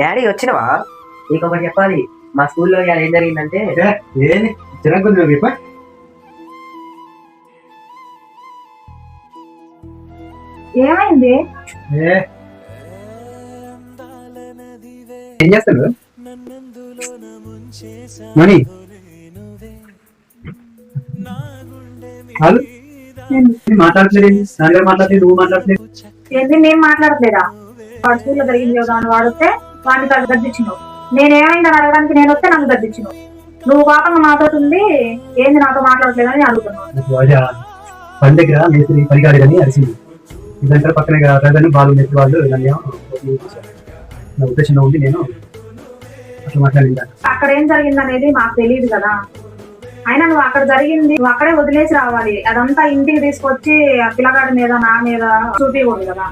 Daddy వచ్చినవా? నీకు ఒకటి చెప్పాలి. మా స్కూల్లో ఇవాళ ఏం జరిగిందంటే ఏంది చిరాకు ఏమైంది? ఏం చేస్తాడు మణి? మాట్లాడట్లేదు, నాన్నగారు మాట్లాడలేదు, నువ్వు మాట్లాడలేదు. ఏంది నేను మాట్లాడట్లేదా? వాడు స్కూల్లో జరిగింది కదా అని వాడితే వాడిని గద్దించినావు. నేనేమైందని అడగడానికి నేను వస్తే నన్ను గద్దించినావు. నువ్వు పాపంగా నాతో ఉంది, ఏంది నాతో మాట్లాడట్లేదని అడుగుతున్నావు. పని దగ్గర మేస్త్రి పనికాడు కానీ అరిసింది. ఇదంతా పక్కనే కాదని వాళ్ళు మేస్త్రి వాళ్ళు నన్ను నా ఉద్దేశంలో ఉండి నేను అట్లా మాట్లాడిందా. అక్కడ ఏం జరిగింది అనేది మాకు తెలియదు కదా. అయినా నువ్వు అక్కడ జరిగింది నువ్వు అక్కడే వదిలేసి రావాలి. అదంతా ఇంటికి తీసుకొచ్చి ఆ పిల్లగాడి మీద నా మీద చూపించకూడదు కదా.